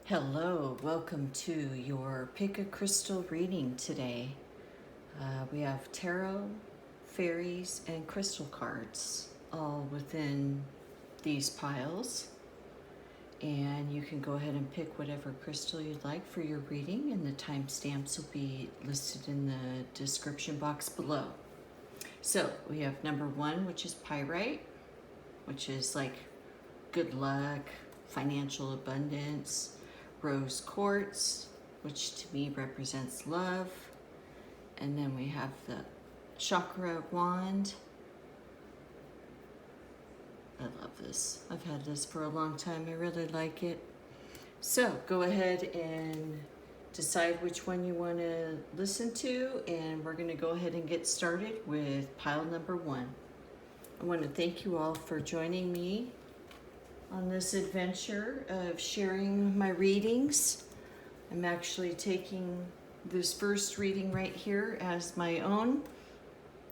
Hello, welcome to your Pick a Crystal reading today. We have tarot, fairies, and crystal cards all within these piles. And you can go ahead and pick whatever crystal you'd like for your reading, and the timestamps will be listed in the description box below. So we have number 1, which is pyrite, which is like good luck, financial abundance. Rose quartz, which to me represents love. And then we have the chakra wand. I love this. I've had this for a long time. I really like it. So go ahead and decide which one you want to listen to, and we're going to go ahead and get started with pile number 1. I want to thank you all for joining me on this adventure of sharing my readings. I'm actually taking this first reading right here as my own.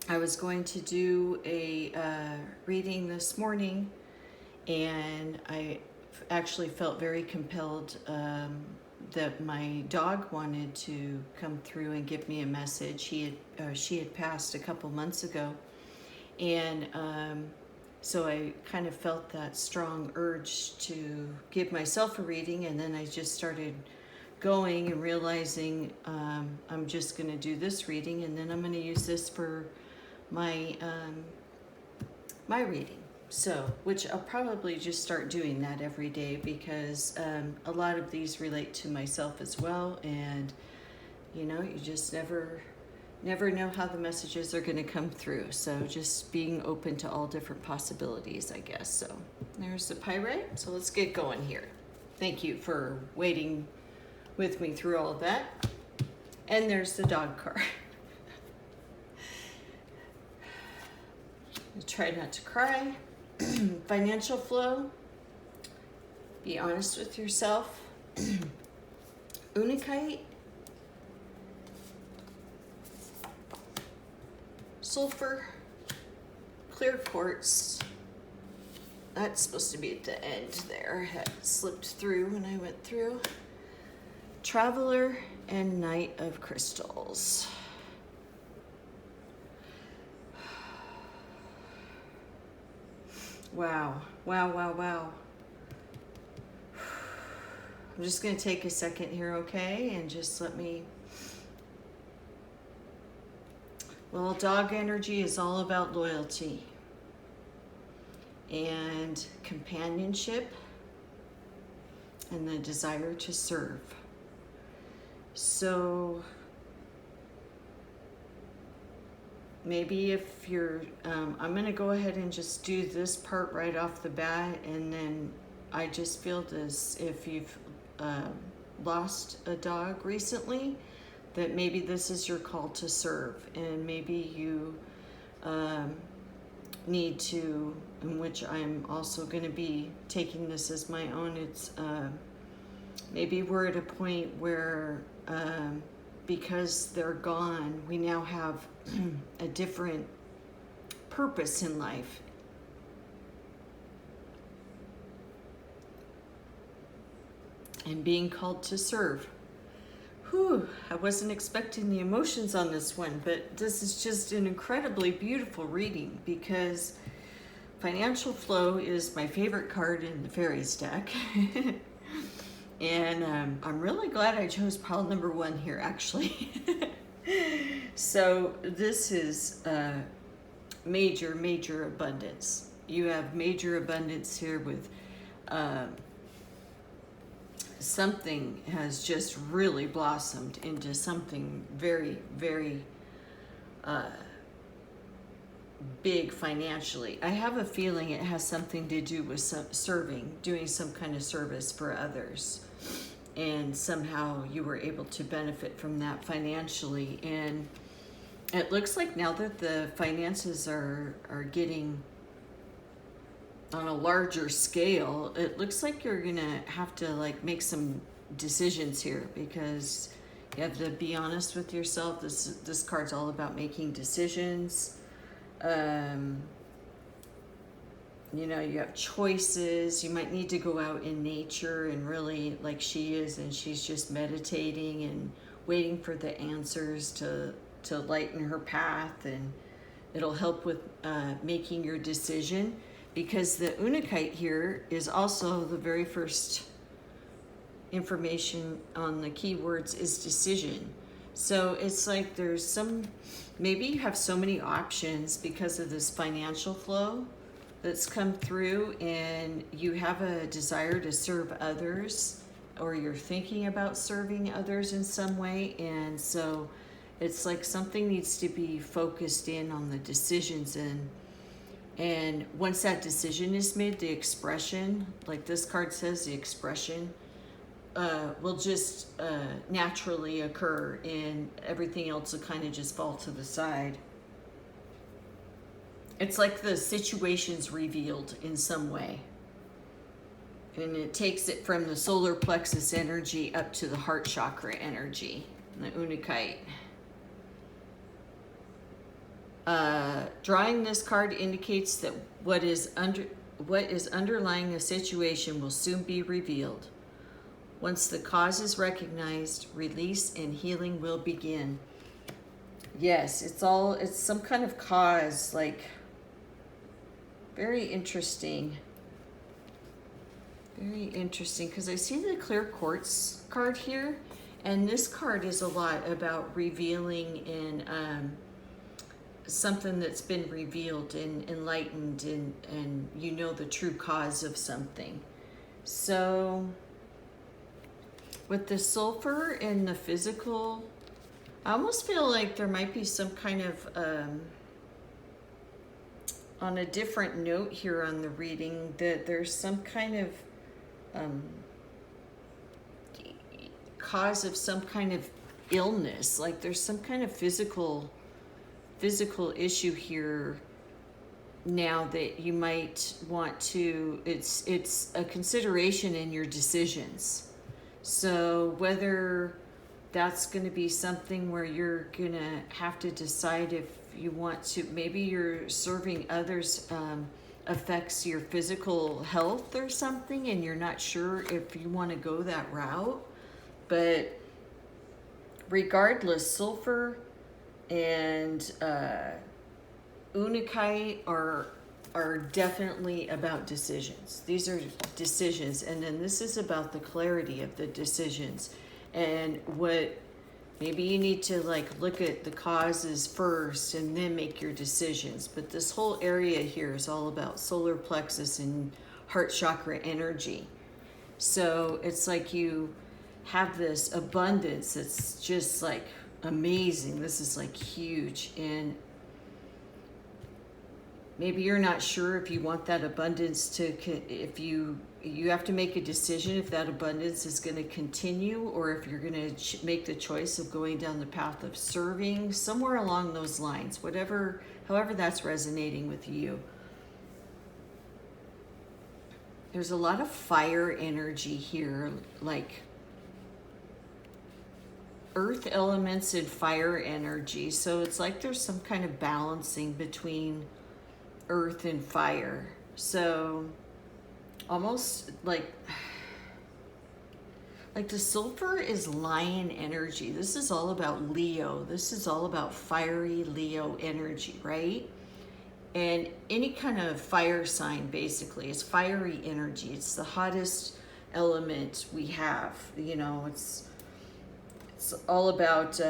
I was going to do a reading this morning, and I actually felt very compelled that my dog wanted to come through and give me a message. She had passed a couple months ago, and so I kind of felt that strong urge to give myself a reading, and then I just started going and realizing I'm just going to do this reading, and then I'm going to use this for my my reading. So, which I'll probably just start doing that every day, because a lot of these relate to myself as well, and you know, you just never know how the messages are going to come through. So just being open to all different possibilities, I guess. So there's the pyrite. So let's get going here. Thank you for waiting with me through all of that. And there's the dog card. Try not to cry. Financial flow. Be honest with yourself. Unakite. Sulfur, clear quartz. That's supposed to be at the end there. Had slipped through when I went through. Traveler and Knight of Crystals. Wow. I'm just going to take a second here, okay? And just let me... Well, dog energy is all about loyalty and companionship and the desire to serve. So maybe if you're, I'm going to go ahead and just do this part right off the bat, and then I just feel this, if you've lost a dog recently, that maybe this is your call to serve, and maybe you need to, in which I'm also going to be taking this as my own, it's maybe we're at a point where because they're gone, we now have a different purpose in life. And being called to serve. Whew, I wasn't expecting the emotions on this one, but this is just an incredibly beautiful reading, because financial flow is my favorite card in the fairies deck. And I'm really glad I chose pile number 1 here, actually. So this is major abundance. You have major abundance here with something has just really blossomed into something very big financially. I have a feeling it has something to do with serving, doing some kind of service for others, and somehow you were able to benefit from that financially. And it looks like now that the finances are getting on a larger scale, it looks like you're gonna have to like make some decisions here, because you have to be honest with yourself. This card's all about making decisions. you know, you have choices. You might need to go out in nature and really, like she is, and she's just meditating and waiting for the answers to lighten her path, and it'll help with making your decision, because the Unakite here is also the very first information on the keywords is decision. So it's like there's some, maybe you have so many options because of this financial flow that's come through, and you have a desire to serve others, or you're thinking about serving others in some way. And so it's like something needs to be focused in on the decisions, and once that decision is made, the expression, like this card says, the expression will just naturally occur, and everything else will kind of just fall to the side. It's like the situation's revealed in some way. And it takes it from the solar plexus energy up to the heart chakra energy, the Unakite. Drawing this card indicates that what is underlying a situation will soon be revealed. Once the cause is recognized, release and healing will begin. Yes, it's some kind of cause, like very interesting. Very interesting, because I see the clear quartz card here, and this card is a lot about revealing and something that's been revealed and enlightened, and you know the true cause of something. So with the sulfur and the physical, I almost feel like there might be some kind of on a different note here on the reading, that there's some kind of cause of some kind of illness, like there's some kind of physical issue here now that you might want to, it's a consideration in your decisions. So whether that's going to be something where you're going to have to decide if you want to, maybe you're serving others affects your physical health or something, and you're not sure if you want to go that route. But regardless, sulfur and Unakite are definitely about decisions. These are decisions, and then this is about the clarity of the decisions, and what maybe you need to like look at the causes first and then make your decisions. But this whole area here is all about solar plexus and heart chakra energy. So it's like you have this abundance that's just like amazing. This is like huge, and maybe you're not sure if you want that abundance to, if you have to make a decision if that abundance is going to continue, or if you're going to make the choice of going down the path of serving, somewhere along those lines, however that's resonating with you. There's a lot of fire energy here, like earth elements and fire energy. So it's like there's some kind of balancing between earth and fire. So almost like the sulfur is lion energy. This is all about Leo. This is all about fiery Leo energy, right? And any kind of fire sign basically is fiery energy. It's the hottest element we have. You know, it's all about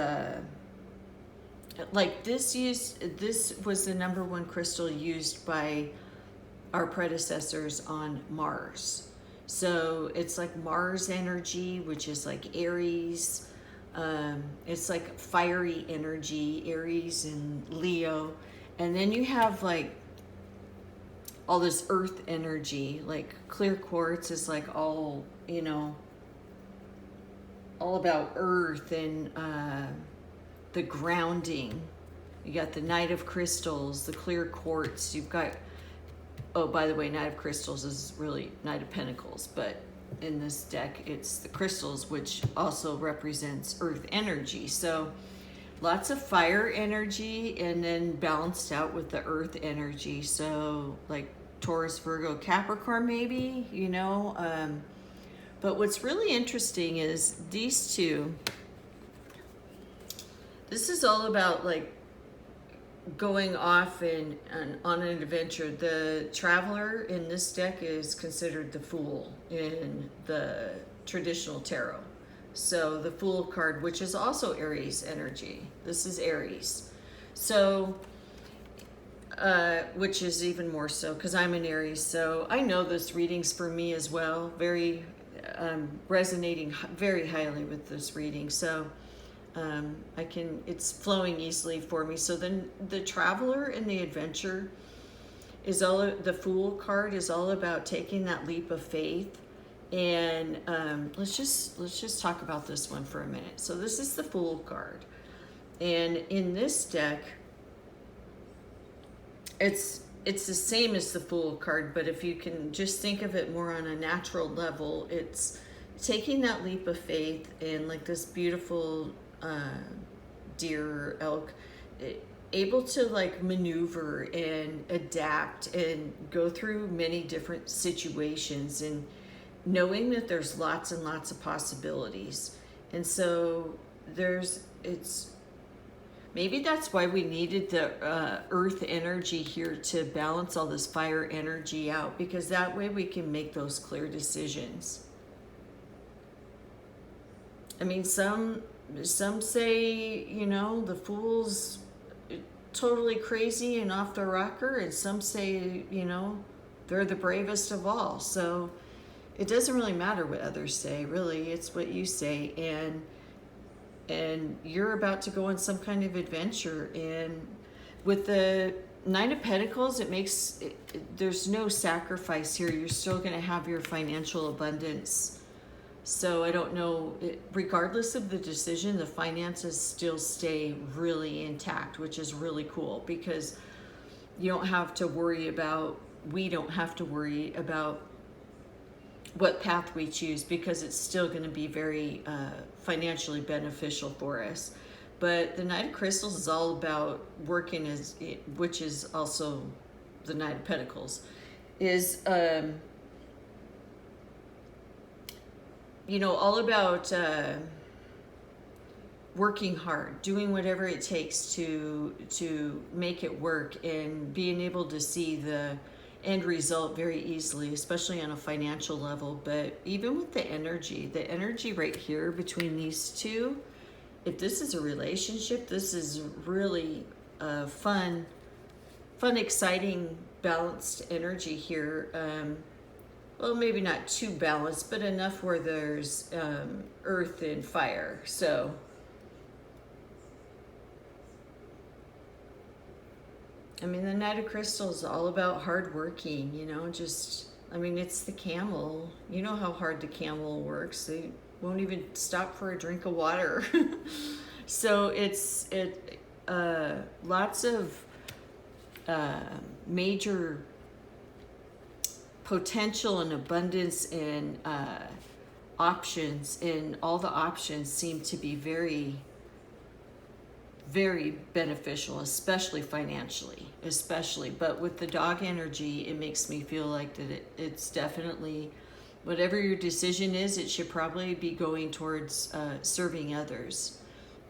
like this was the number one crystal used by our predecessors on Mars. So it's like Mars energy, which is like Aries. It's like fiery energy, Aries and Leo. And then you have like all this earth energy, like clear quartz is like all, you know, all about earth and the grounding. You got the Knight of Crystals, the clear quartz. You've got, oh, by the way, Knight of Crystals is really Knight of Pentacles, but in this deck, it's the crystals, which also represents earth energy. So lots of fire energy, and then balanced out with the earth energy. So like Taurus, Virgo, Capricorn, maybe, you know. But what's really interesting is these two, this is all about like going off and on an adventure. The Traveler in this deck is considered the Fool in the traditional tarot. So the Fool card, which is also Aries energy. This is Aries. So, which is even more so because I'm an Aries. So I know this reading's for me as well. Very resonating very highly with this reading. So it's flowing easily for me. So then the Traveler and the Adventure is the Fool card is all about taking that leap of faith. And let's just talk about this one for a minute. So this is the Fool card. And in this deck, it's the same as the Fool card, but if you can just think of it more on a natural level, it's taking that leap of faith and like this beautiful deer or elk, able to like maneuver and adapt and go through many different situations and knowing that there's lots and lots of possibilities. And so maybe that's why we needed the earth energy here to balance all this fire energy out, because that way we can make those clear decisions. I mean, some say, you know, the Fool's totally crazy and off the rocker, and some say, you know, they're the bravest of all. So it doesn't really matter what others say, really. It's what you say. And you're about to go on some kind of adventure. And with the Nine of Pentacles, there's no sacrifice here. You're still going to have your financial abundance. So I don't know, regardless of the decision, the finances still stay really intact, which is really cool, because we don't have to worry about what path we choose, because it's still going to be very financially beneficial for us. But the Knight of Crystals is all about working which is also the Knight of Pentacles, is you know, all about working hard, doing whatever it takes to make it work, and being able to see the end result very easily, especially on a financial level. But even with the energy right here between these two, if this is a relationship, this is really fun, exciting, balanced energy here. Well, maybe not too balanced, but enough where there's earth and fire. So I mean, the Knight of Crystals is all about hard working, you know, it's the camel. You know how hard the camel works. They won't even stop for a drink of water. So it's lots of major potential and abundance and options, and all the options seem to be very, very beneficial, especially financially, but with the dog energy, it makes me feel like that it's definitely, whatever your decision is, it should probably be going towards serving others.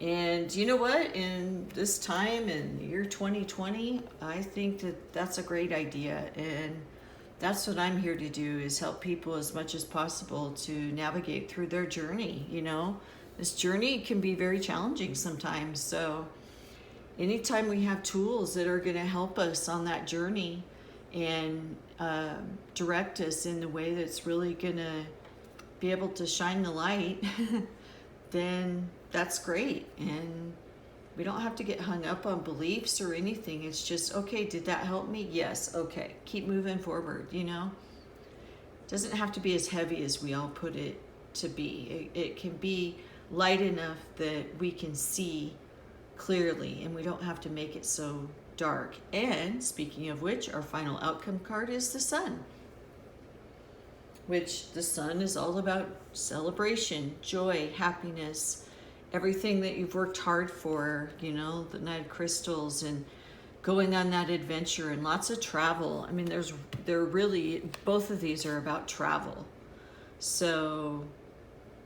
And you know what, in this time, in the year 2020, I think that that's a great idea. And that's what I'm here to do, is help people as much as possible to navigate through their journey. You know, this journey can be very challenging sometimes. So anytime we have tools that are going to help us on that journey and direct us in the way that's really going to be able to shine the light, then that's great. And we don't have to get hung up on beliefs or anything. It's just, okay, did that help me? Yes. Okay. Keep moving forward, you know? It doesn't have to be as heavy as we all put it to be. It can be light enough that we can see clearly, and we don't have to make it so dark. And speaking of which, our final outcome card is the Sun, which the Sun is all about celebration, joy, happiness, everything that you've worked hard for, you know, the Knight of Crystals, and going on that adventure and lots of travel. I mean, they're really, both of these are about travel. So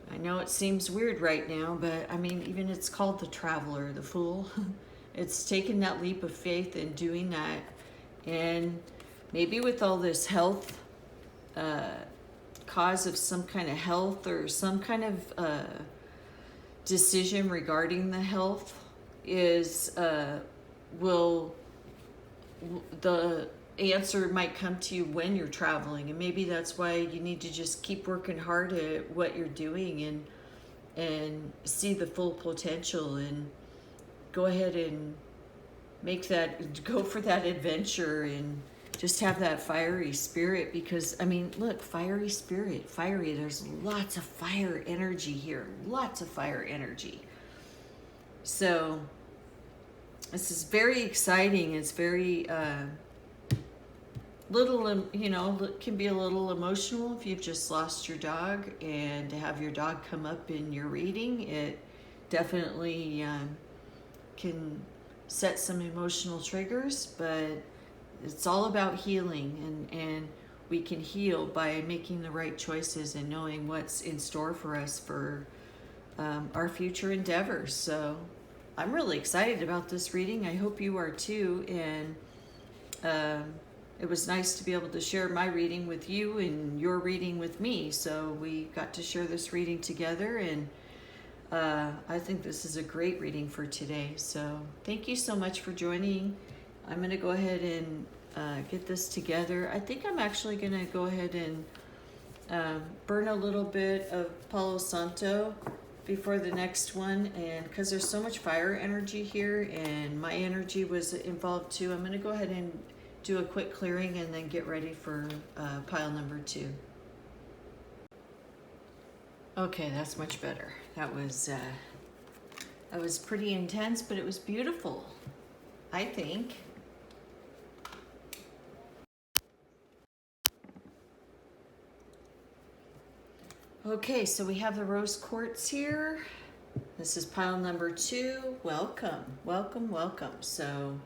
I know it seems weird right now, but I mean, even it's called the traveler, the fool. It's taking that leap of faith and doing that. And maybe with all this health, cause of some kind of health or some kind of decision regarding the health is, the answer might come to you when you're traveling, and maybe that's why you need to just keep working hard at what you're doing and see the full potential and go ahead and go for that adventure and just have that fiery spirit. Because I mean, look, fiery spirit, fiery, there's lots of fire energy here, lots of fire energy. So this is very exciting. It's very little, you know, can be a little emotional if you've just lost your dog, and to have your dog come up in your reading, it definitely can set some emotional triggers. But it's all about healing, and we can heal by making the right choices and knowing what's in store for us for our future endeavors. So I'm really excited about this reading. I hope you are too. And it was nice to be able to share my reading with you and your reading with me. So we got to share this reading together, and I think this is a great reading for today. So thank you so much for joining. I'm going to go ahead and get this together. I think I'm actually going to go ahead and burn a little bit of Palo Santo before the next one, and because there's so much fire energy here and my energy was involved too, I'm going to go ahead and do a quick clearing and then get ready for pile number 2. Okay, that's much better. That was pretty intense, but it was beautiful, I think. Okay, so we have the rose quartz here. This is pile number 2. Welcome, welcome, welcome. So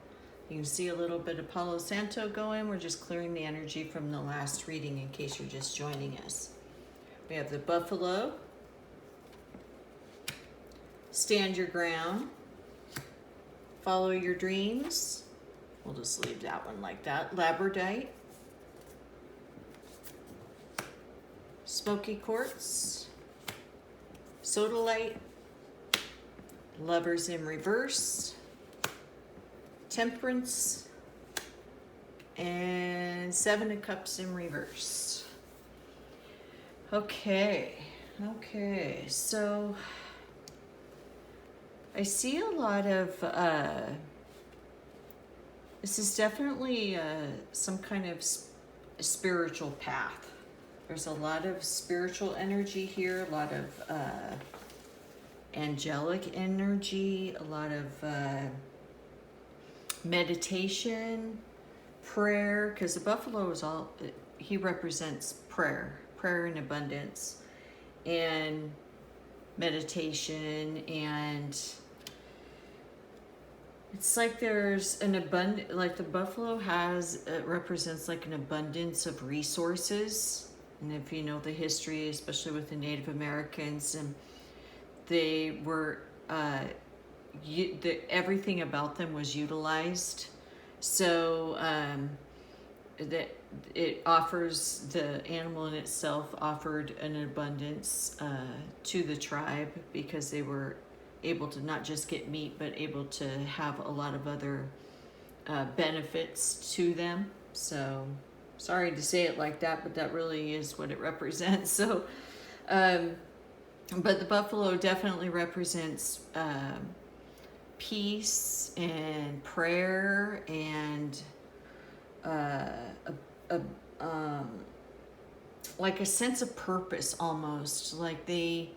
you can see a little bit of Palo Santo going. We're just clearing the energy from the last reading in case you're just joining us. We have the buffalo, stand your ground, follow your dreams. We'll just leave that one like that. Labradorite, smoky quartz, sodalite, lovers in reverse, temperance, and 7 of cups in reverse. Okay, so I see a lot of, this is definitely some kind of spiritual path. There's a lot of spiritual energy here, a lot of angelic energy, a lot of meditation, prayer, because the buffalo is all, he represents prayer and abundance, and meditation, and it's like there's an abundant, like the buffalo has, it represents like an abundance of resources. And if you know the history, especially with the Native Americans, and they were, everything about them was utilized. So that it offers, the animal in itself offered an abundance to the tribe, because they were able to not just get meat, but able to have a lot of other benefits to them. So sorry to say it like that, but that really is what it represents. So, but the buffalo definitely represents peace and prayer and like a sense of purpose almost. Like they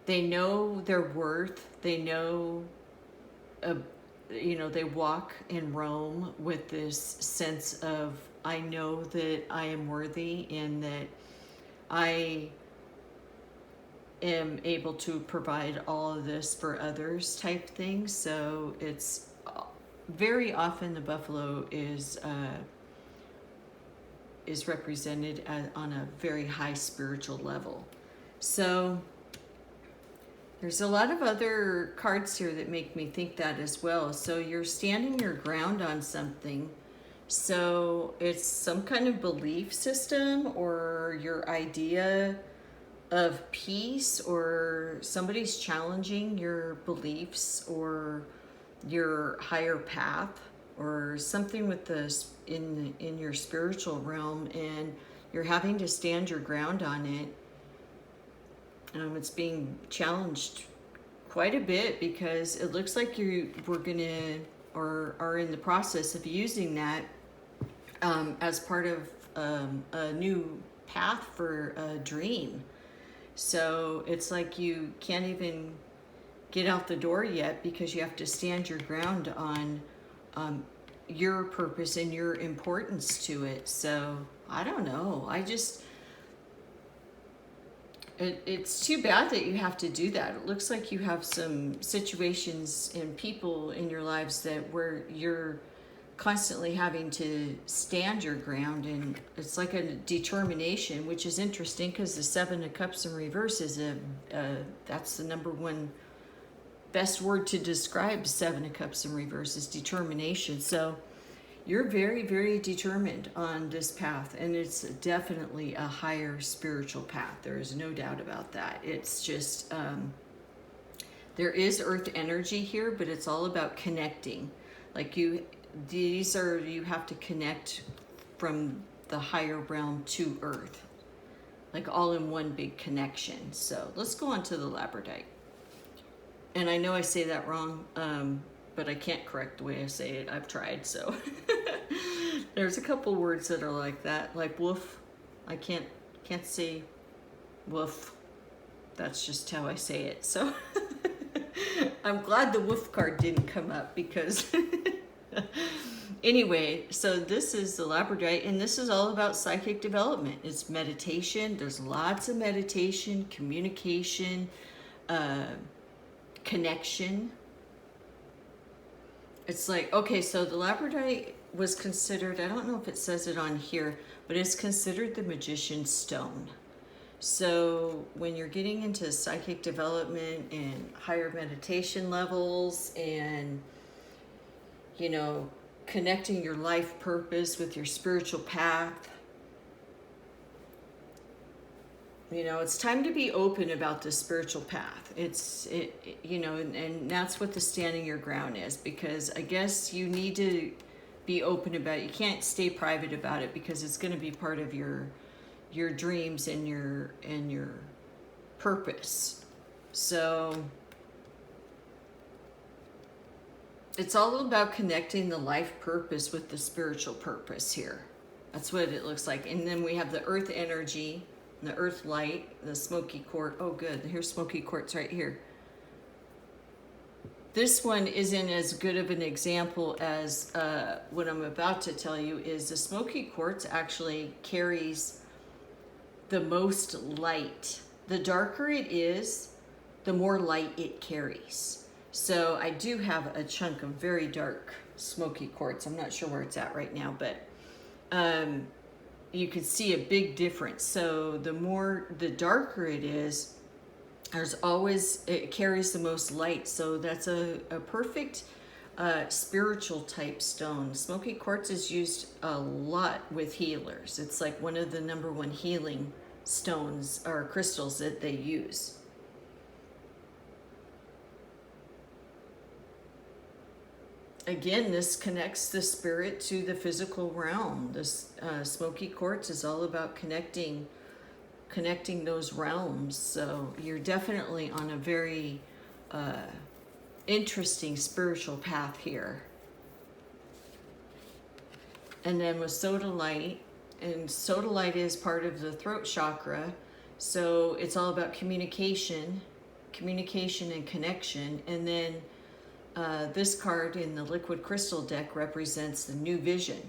know their worth. They know, they walk in Rome with this sense of, I know that I am worthy and that I am able to provide all of this for others type thing. So it's very often the buffalo is represented on a very high spiritual level. So there's a lot of other cards here that make me think that as well. So you're standing your ground on something. So it's some kind of belief system or your idea of peace, or somebody's challenging your beliefs or your higher path or something with this in your spiritual realm, and you're having to stand your ground on it. It's being challenged quite a bit because it looks like we're gonna or are in the process of using that as part of a new path for a dream. So it's like you can't even get out the door yet because you have to stand your ground on your purpose and your importance to it. So I don't know. It's too bad that you have to do that. It looks like you have some situations and people in your lives where you're constantly having to stand your ground, and it's like a determination, which is interesting because the Seven of Cups in reverse is that's the number one best word to describe Seven of Cups in reverse is determination. So you're very, very determined on this path, and it's definitely a higher spiritual path. There is no doubt about that. It's just there is earth energy here, but it's all about connecting. Like you have to connect from the higher realm to earth, like all in one big connection. So let's go on to the labradorite. And I know I say that wrong, but I can't correct the way I say it. I've tried, so there's a couple words that are like that, like woof. I can't say woof. That's just how I say it. So I'm glad the woof card didn't come up because anyway, so this is the labradorite, and this is all about psychic development. It's meditation. There's lots of meditation, communication, connection. It's like, okay, so the labradorite was considered, I don't know if it says it on here, but it's considered the magician's stone. So when you're getting into psychic development and higher meditation levels and, you know, connecting your life purpose with your spiritual path, you know, it's time to be open about the spiritual path. You know, and that's what the standing your ground is, because I guess you need to be open about it. You can't stay private about it because it's going to be part of your dreams and your purpose. So it's all about connecting the life purpose with the spiritual purpose here. That's what it looks like. And then we have the earth energy, the earth light, the smoky quartz. Oh good, here's smoky quartz right here. This one isn't as good of an example as what I'm about to tell you. Is the smoky quartz actually carries the most light. The darker it is, the more light it carries. So I do have a chunk of very dark smoky quartz. I'm not sure where it's at right now, but you can see a big difference. So the darker it is, it carries the most light. So that's a perfect spiritual type stone. Smoky quartz is used a lot with healers. It's like one of the number one healing stones or crystals that they use. Again, this connects the spirit to the physical realm. This smoky quartz is all about connecting those realms. So you're definitely on a very interesting spiritual path here. And then with sodalite, and sodalite is part of the throat chakra, so it's all about communication and connection. And then this card in the liquid crystal deck represents the new vision.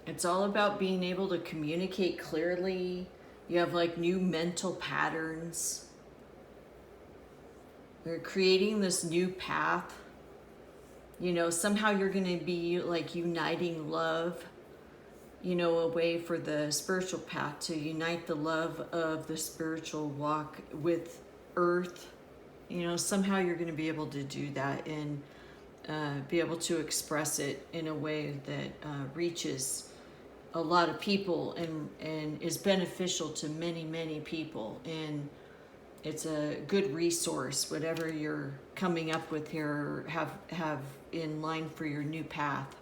It's all about being able to communicate clearly, You have like new mental patterns. You're creating this new path. You know, somehow you're going to be like uniting love, you know, a way for the spiritual path to unite the love of the spiritual walk with earth. You know, somehow you're going to be able to do that and be able to express it in a way that reaches a lot of people and is beneficial to many, many people. And it's a good resource, whatever you're coming up with here, have in line for your new path.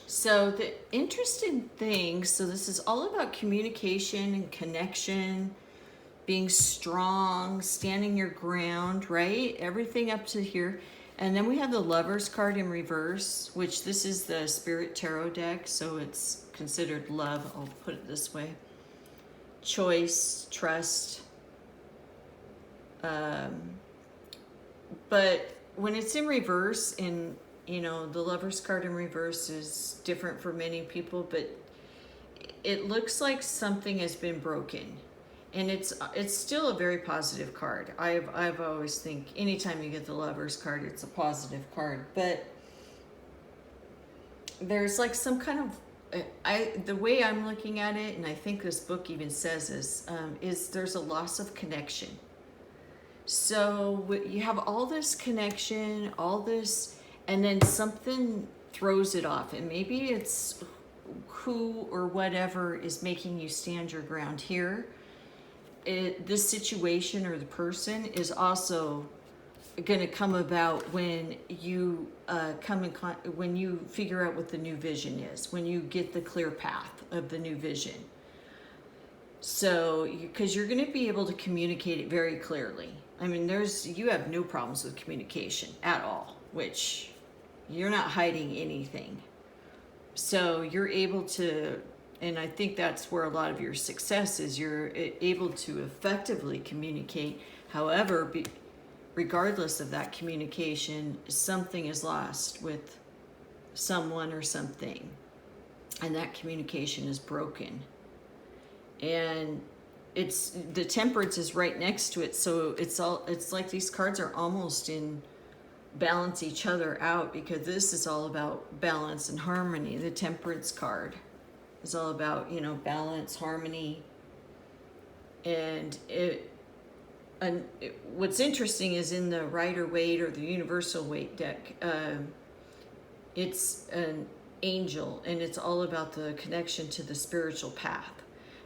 So the interesting thing, so this is all about communication and connection, being strong, standing your ground, right? Everything up to here. And then we have the Lover's card in reverse, which this is the Spirit Tarot deck, so it's considered love. I'll put it this way. Choice, trust. But when it's in reverse, and you know, the Lover's card in reverse is different for many people, but it looks like something has been broken. And it's still a very positive card. I've always think anytime you get the Lover's card, it's a positive card. But there's like some kind of the way I'm looking at it, and I think this book even says is there's a loss of connection. So you have all this connection, all this, and then something throws it off, and maybe it's who or whatever is making you stand your ground here. This situation or the person is also going to come about when you when you figure out what the new vision is, when you get the clear path of the new vision. So, because you're going to be able to communicate it very clearly. I mean, you have no problems with communication at all, which you're not hiding anything. So you're able to, and I think that's where a lot of your success is, you're able to effectively communicate. However, regardless of that communication, something is lost with someone or something, and that communication is broken. And it's the Temperance is right next to it, so it's like these cards are almost in balance each other out, because this is all about balance and harmony. The Temperance card is all about, you know, balance, harmony. And what's interesting is in the Rider-Waite or the Universal Waite deck, it's an angel, and it's all about the connection to the spiritual path.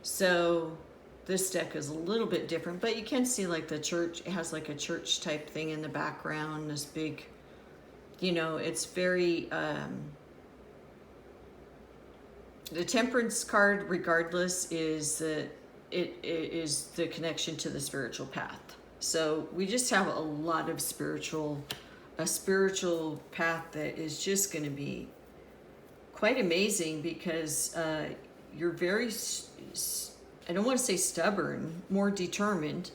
So this deck is a little bit different, but you can see like the church, it has like a church type thing in the background, this big, you know, it's very, the Temperance card, regardless, is that it is the connection to the spiritual path. So we just have a lot of a spiritual path that is just going to be quite amazing, because you're very, I don't want to say stubborn, more determined,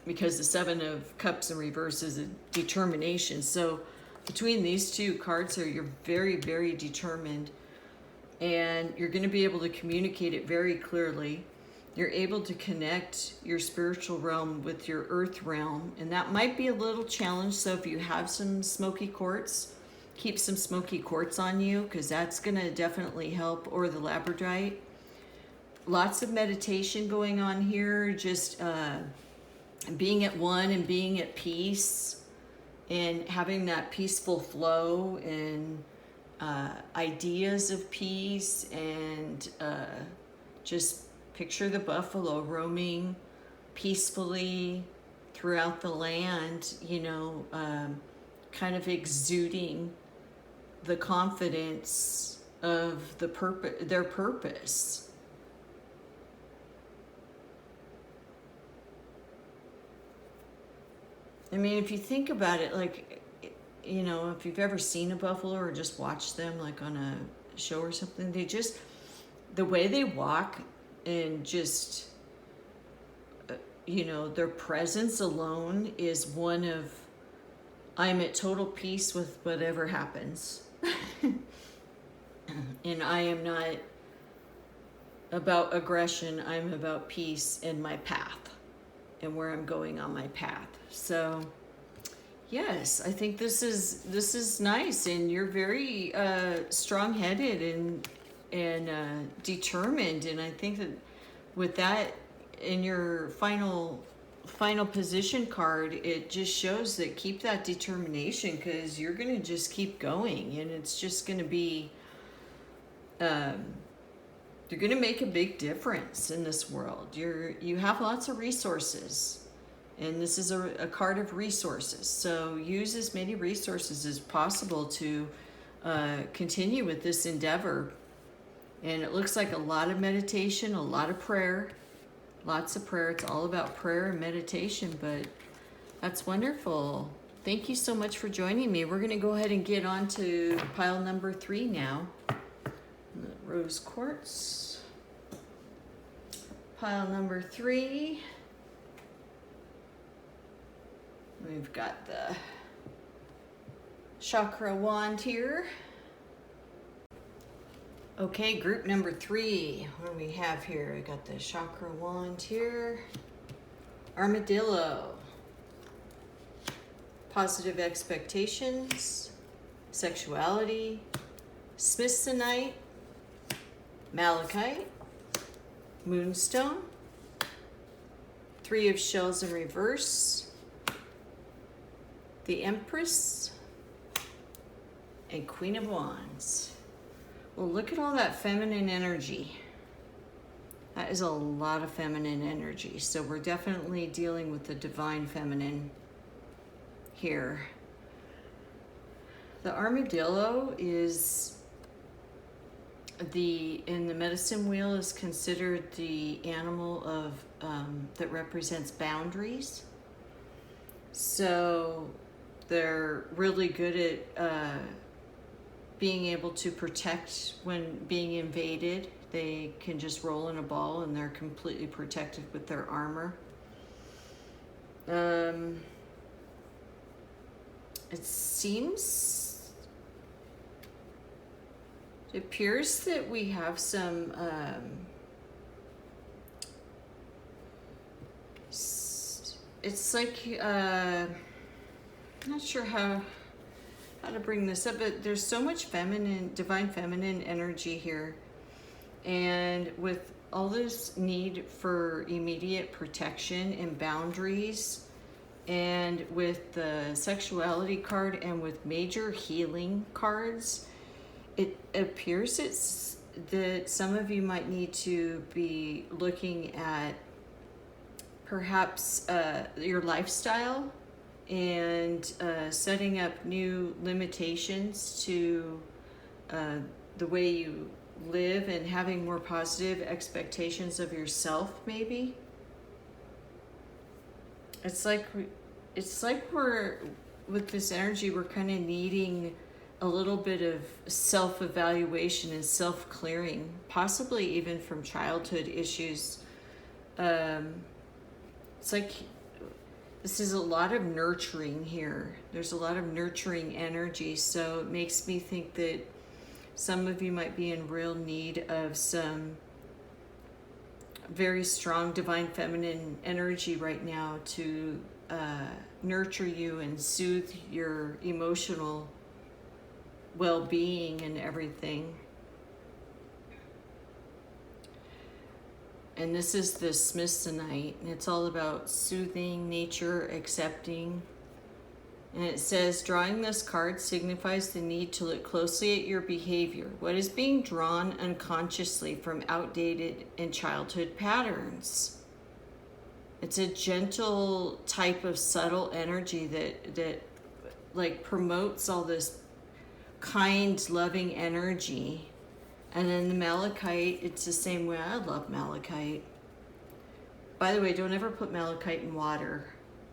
because the Seven of Cups in reverse is a determination. So between these two cards here, you're very, very determined, and you're going to be able to communicate it very clearly. You're able to connect your spiritual realm with your earth realm, and that might be a little challenge. So if you have some smoky quartz, keep some smoky quartz on you, because that's going to definitely help, or the labradorite. Lots of meditation going on here, just being at one and being at peace, and having that peaceful flow, and ideas of peace, and just picture the buffalo roaming peacefully throughout the land, you know, kind of exuding the confidence of their purpose. I mean, if you think about it, like, you know, if you've ever seen a buffalo or just watched them like on a show or something, the way they walk, and just, you know, their presence alone is one of, I'm at total peace with whatever happens. And I am not about aggression. I'm about peace and my path and where I'm going on my path. So yes, I think this is nice, and you're very strong-headed and determined. And I think that with that in your final position card, it just shows that keep that determination, because you're gonna just keep going, and it's just gonna be you're gonna make a big difference in this world. You have lots of resources. And this is a card of resources. So use as many resources as possible to continue with this endeavor. And it looks like a lot of meditation, a lot of prayer, lots of prayer. It's all about prayer and meditation, but that's wonderful. Thank you so much for joining me. We're going to go ahead and get on to pile number 3 now. Rose quartz. Pile number 3. We've got the chakra wand here. Okay, group number 3. What do we have here? We got the chakra wand here. Armadillo. Positive expectations. Sexuality. Smithsonite. Malachite. Moonstone. 3 of shells in reverse. The Empress, and Queen of Wands. Well, look at all that feminine energy. That is a lot of feminine energy. So we're definitely dealing with the divine feminine here. The armadillo is in the medicine wheel is considered the animal of that represents boundaries. So they're really good at being able to protect when being invaded. They can just roll in a ball and they're completely protected with their armor. It appears that we have some it's like I'm not sure how to bring this up, but there's so much divine feminine energy here, and with all this need for immediate protection and boundaries, and with the sexuality card and with major healing cards, it appears that some of you might need to be looking at perhaps your lifestyle and setting up new limitations to the way you live, and having more positive expectations of yourself. Maybe it's like we're with this energy, we're kind of needing a little bit of self-evaluation and self-clearing, possibly even from childhood issues. It's like this is a lot of nurturing here. There's a lot of nurturing energy, so it makes me think that some of you might be in real need of some very strong divine feminine energy right now to nurture you and soothe your emotional well-being and everything. And this is the Smithsonite, and it's all about soothing, nature, accepting. And it says, drawing this card signifies the need to look closely at your behavior. What is being drawn unconsciously from outdated and childhood patterns? It's a gentle type of subtle energy that like promotes all this kind, loving energy. And then the malachite, it's the same way. I love malachite. By the way, don't ever put malachite in water.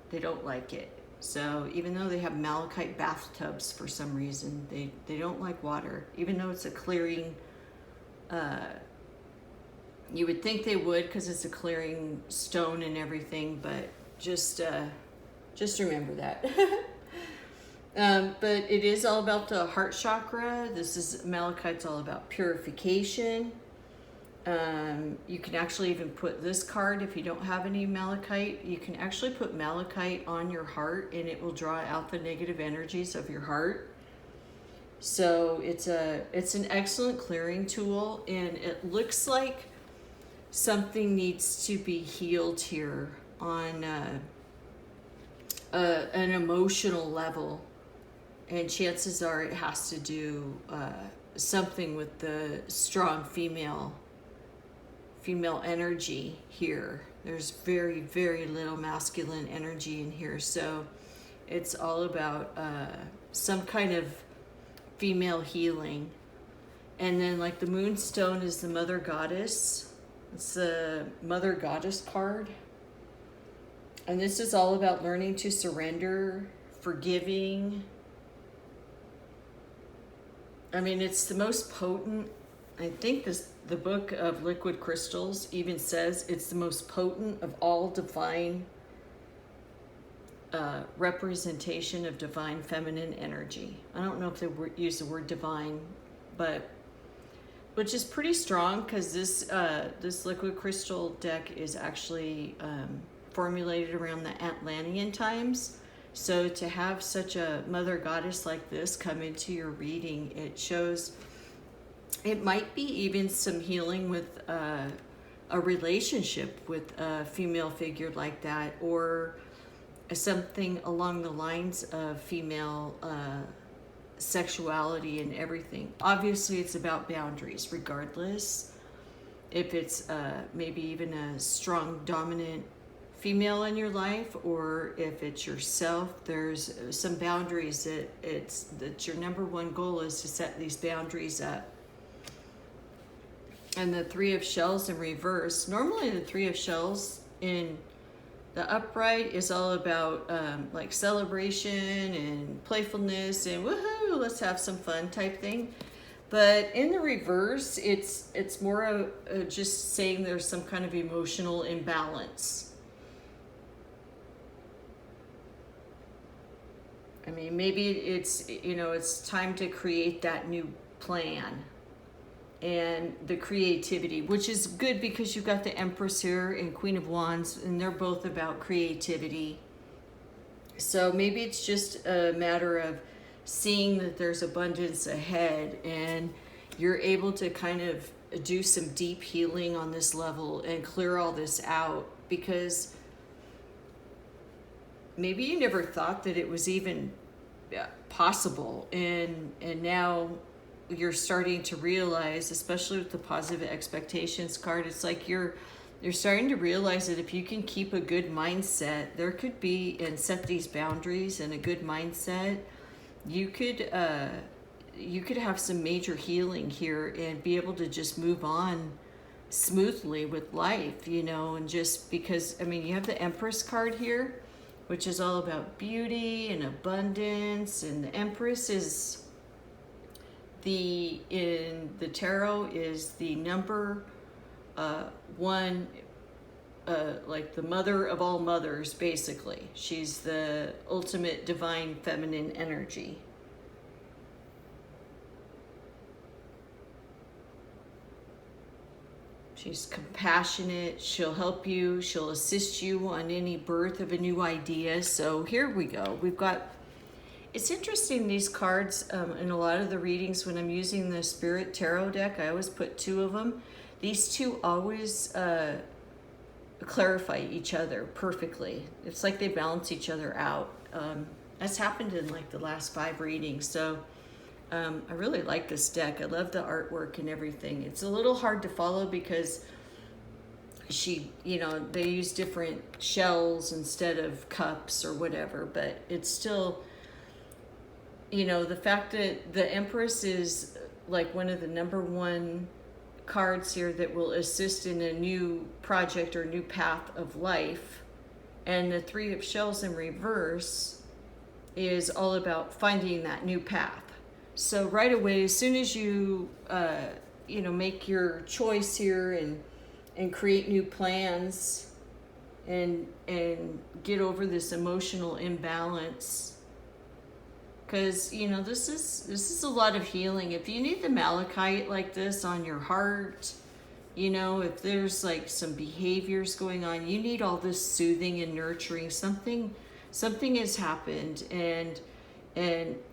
They don't like it. So even though they have malachite bathtubs for some reason, they don't like water. Even though it's a clearing, you would think they would because it's a clearing stone and everything, but just remember that. But it is all about the heart chakra. This is malachite's all about purification, You can actually even put this card, if you don't have any malachite, you can actually put malachite on your heart and it will draw out the negative energies of your heart. So it's an excellent clearing tool, and it looks like something needs to be healed here on an emotional level, and chances are it has to do something with the strong female energy here. There's very, very little masculine energy in here, so it's all about some kind of female healing. And then like the moonstone is the mother goddess. It's the mother goddess card, and this is all about learning to surrender, forgiving. I mean, it's the most potent. I think the book of liquid crystals even says it's the most potent of all divine representation of divine feminine energy. I don't know if they use the word divine, but which is pretty strong, because this liquid crystal deck is actually formulated around the Atlantean times. So to have such a mother goddess like this come into your reading, it shows it might be even some healing with a relationship with a female figure like that, or something along the lines of female sexuality and everything. Obviously, it's about boundaries, regardless if it's maybe even a strong, dominant female in your life, or if it's yourself. There's some boundaries that your number one goal is to set these boundaries up. And the Three of Shells in reverse. Normally, the Three of Shells in the upright is all about like celebration and playfulness and woohoo, let's have some fun type thing. But in the reverse, it's more of just saying there's some kind of emotional imbalance. I mean, maybe it's time to create that new plan and the creativity, which is good because you've got the Empress here and Queen of Wands, and they're both about creativity. So maybe it's just a matter of seeing that there's abundance ahead, and you're able to kind of do some deep healing on this level and clear all this out, because maybe you never thought that it was even possible, and now you're starting to realize, especially with the positive expectations card, it's like you're starting to realize that if you can keep a good mindset, there could be, and set these boundaries and a good mindset, you could have some major healing here and be able to just move on smoothly with life, and just because, I mean, you have the Empress card here, which is all about beauty and abundance, and the Empress is in the tarot is the number one, like the mother of all mothers, basically. She's the ultimate divine feminine energy. She's compassionate. She'll help you. She'll assist you on any birth of a new idea. So here we go. We've got, it's interesting, these cards, in a lot of the readings when I'm using the Spirit Tarot deck, I always put two of them. These two always clarify each other perfectly. It's like they balance each other out. That's happened in like the last 5 readings. So I really like this deck. I love the artwork and everything. It's a little hard to follow because they use different shells instead of cups or whatever, but it's still, the fact that the Empress is like one of the number one cards here that will assist in a new project or new path of life, and the Three of Shells in reverse is all about finding that new path. So right away, as soon as you make your choice here and create new plans and get over this emotional imbalance, because this is a lot of healing. If you need the malachite like this on your heart, You know, if there's like some behaviors going on, you need all this soothing and nurturing. Something has happened, and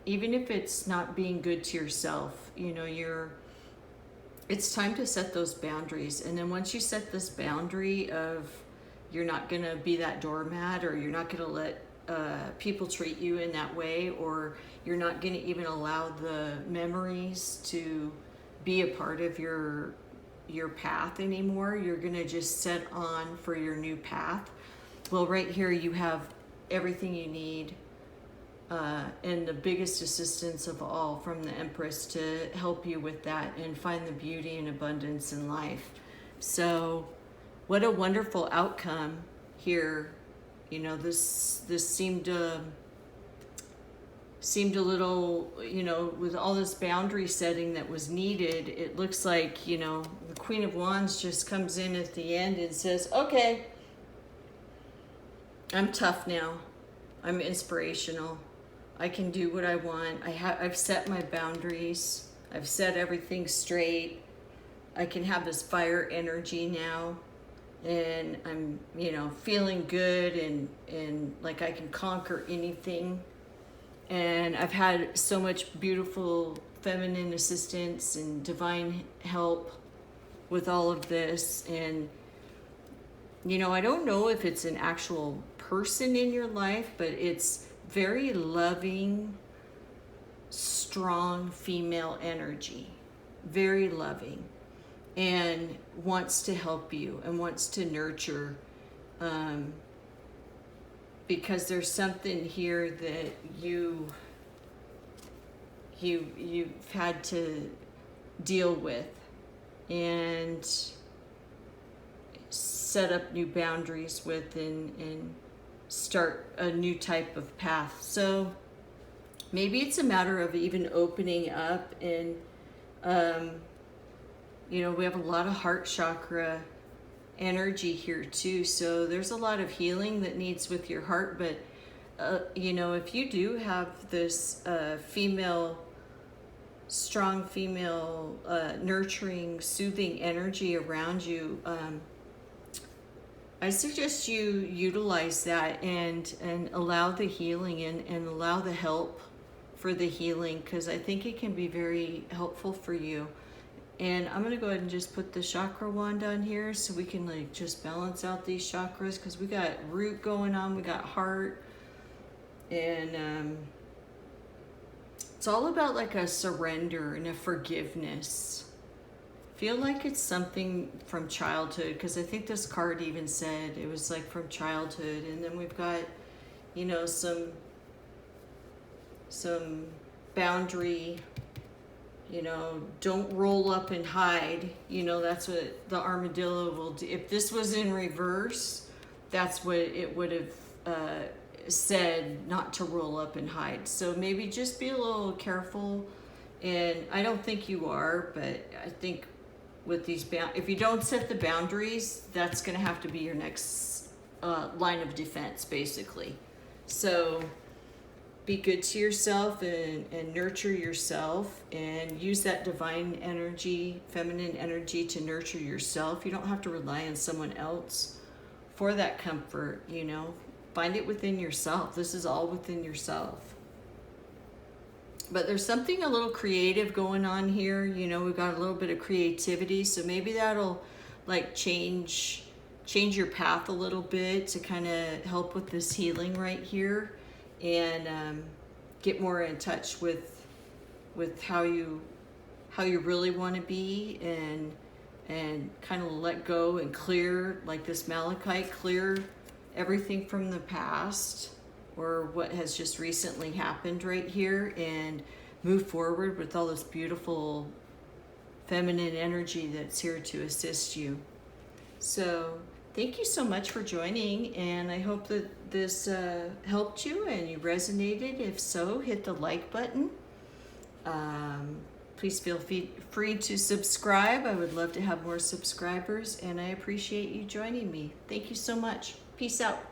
even if it's not being good to yourself, you know, it's time to set those boundaries. And then once you set this boundary of you're not going to be that doormat, or you're not going to let people treat you in that way, or you're not going to even allow the memories to be a part of your path anymore, you're going to just set on for your new path. Well, right here you have everything you need, and the biggest assistance of all from the Empress to help you with that and find the beauty and abundance in life. So what a wonderful outcome here. You know, this seemed a little, you know, with all this boundary setting that was needed, it looks like, you know, the Queen of Wands just comes in at the end and says, okay, I'm tough now. I'm inspirational. I can do what I want. I've set my boundaries. I've set everything straight. I can have this fire energy now. And I'm, you know, feeling good and like I can conquer anything. And I've had so much beautiful feminine assistance and divine help with all of this. And, you know, I don't know if it's an actual person in your life, but it's very loving, strong female energy, very loving, and wants to help you and wants to nurture, because there's something here that you've had to deal with and set up new boundaries with, and start a new type of path. So maybe it's a matter of even opening up. And you know, we have a lot of heart chakra energy here too, so there's a lot of healing that needs with your heart. But you know, if you do have this strong female nurturing, soothing energy around you, I suggest you utilize that and allow the healing and allow the help for the healing, because I think it can be very helpful for you. And I'm going to go ahead and just put the chakra wand on here so we can like just balance out these chakras, because we got root going on, we got heart, and it's all about like a surrender and a forgiveness. Feel like it's something from childhood, because I think this card even said it was like from childhood. And then we've got, you know, some boundary, you know, don't roll up and hide. You know, that's what the armadillo will do. If this was in reverse, that's what it would have said, not to roll up and hide. So maybe just be a little careful. And I don't think you are, but I think with these if you don't set the boundaries, that's going to have to be your next line of defense, basically. So be good to yourself and nurture yourself, and use that divine energy, feminine energy, to nurture yourself. You don't have to rely on someone else for that comfort, you know. Find it within yourself. This is all within yourself. But there's something a little creative going on here. You know, we've got a little bit of creativity, so maybe that'll like change your path a little bit to kind of help with this healing right here, and get more in touch with how you really want to be, and kind of let go and clear, like this malachite, clear everything from the past or what has just recently happened right here, and move forward with all this beautiful feminine energy that's here to assist you. So thank you so much for joining, and I hope that this helped you and you resonated. If so, hit the like button. Please feel free to subscribe. I would love to have more subscribers, and I appreciate you joining me. Thank you so much. Peace out.